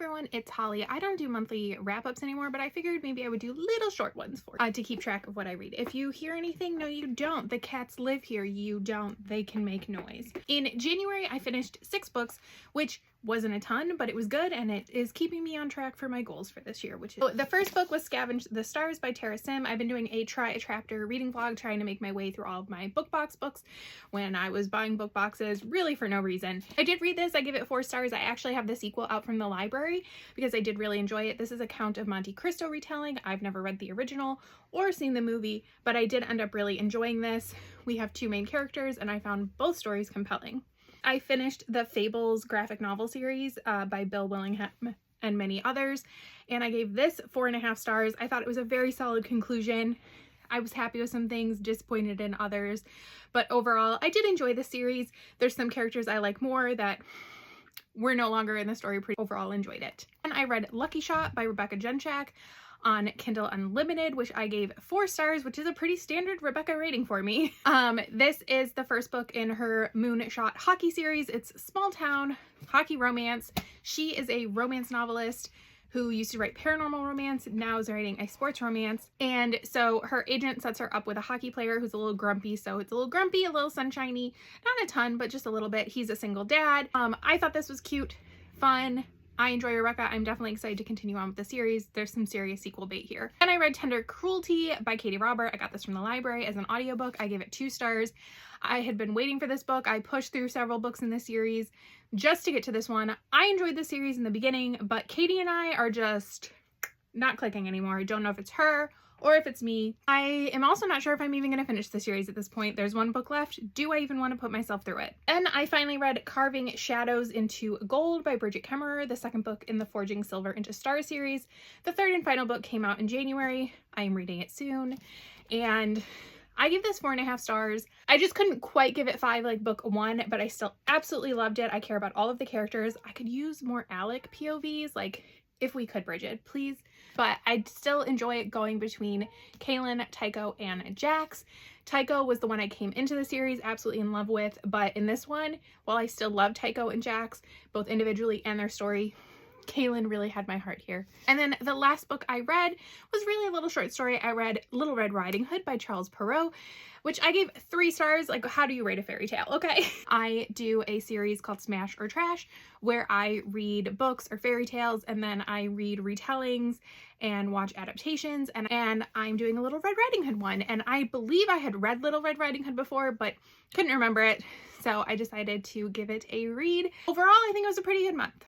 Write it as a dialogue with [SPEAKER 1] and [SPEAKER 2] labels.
[SPEAKER 1] everyone, it's Holly. I don't do monthly wrap-ups anymore, but I figured maybe I would do little short ones for to keep track of what I read. If you hear anything, no you don't. The cats live here, you don't. They can make noise. In January, I finished 6 books, which wasn't a ton, but it was good, and it is keeping me on track for my goals for this year, which is... The first book was Scavenge the Stars by Tara Sim. I've been doing a try a chapter reading vlog, trying to make my way through all of my BookBox books when I was buying book boxes, really for no reason. I did read this. I give it 4 stars. I actually have the sequel out from the library because I did really enjoy it. This is a Count of Monte Cristo retelling. I've never read the original or seen the movie, but I did end up really enjoying this. We have 2 main characters, and I found both stories compelling. I finished the Fables graphic novel series by Bill Willingham and many others, and I gave this 4.5 stars. I thought it was a very solid conclusion. I was happy with some things, disappointed in others, but overall I did enjoy the series. There's some characters I like more that were no longer in the story, but overall enjoyed it. And I read Lucky Shot by Rebecca Genchak on Kindle Unlimited, which I gave 4 stars, which is a pretty standard Rebecca rating for me. This is the first book in her Moonshot hockey series. It's small town hockey romance. She is a romance novelist who used to write paranormal romance, now is writing a sports romance. And so her agent sets her up with a hockey player who's a little grumpy. So it's a little grumpy, a little sunshiny, not a ton, but just a little bit. He's a single dad. I thought this was cute, fun. I enjoy Rebecca. I'm definitely excited to continue on with the series. There's some serious sequel bait here. And I read Tender Cruelty by Katie Robert. I got this from the library as an audiobook. I gave it 2 stars. I had been waiting for this book. I pushed through several books in this series just to get to this one. I enjoyed the series in the beginning, but Katie and I are just not clicking anymore. I don't know if it's her or if it's me. I am also not sure if I'm even going to finish the series at this point. There's 1 book left. Do I even want to put myself through it? And I finally read Carving Shadows into Gold by Bridget Kemmerer, the 2nd book in the Forging Silver into Stars series. The 3rd and final book came out in January. I am reading it soon, and I give this 4.5 stars. I just couldn't quite give it 5 like book 1, but I still absolutely loved it. I care about all of the characters. I could use more Alec POVs, like, if we could, Bridget, please. But I still enjoy it going between Kaylin, Tycho, and Jax. Tycho was the one I came into the series absolutely in love with, but in this one, while I still love Tycho and Jax, both individually and their story, Kaylin really had my heart here. And then the last book I read was really a little short story. I read Little Red Riding Hood by Charles Perrault, which I gave 3 stars. Like, how do you rate a fairy tale? Okay. I do a series called Smash or Trash, where I read books or fairy tales, and then I read retellings and watch adaptations, and I'm doing a Little Red Riding Hood one, and I believe I had read Little Red Riding Hood before, but couldn't remember it, so I decided to give it a read. Overall, I think it was a pretty good month.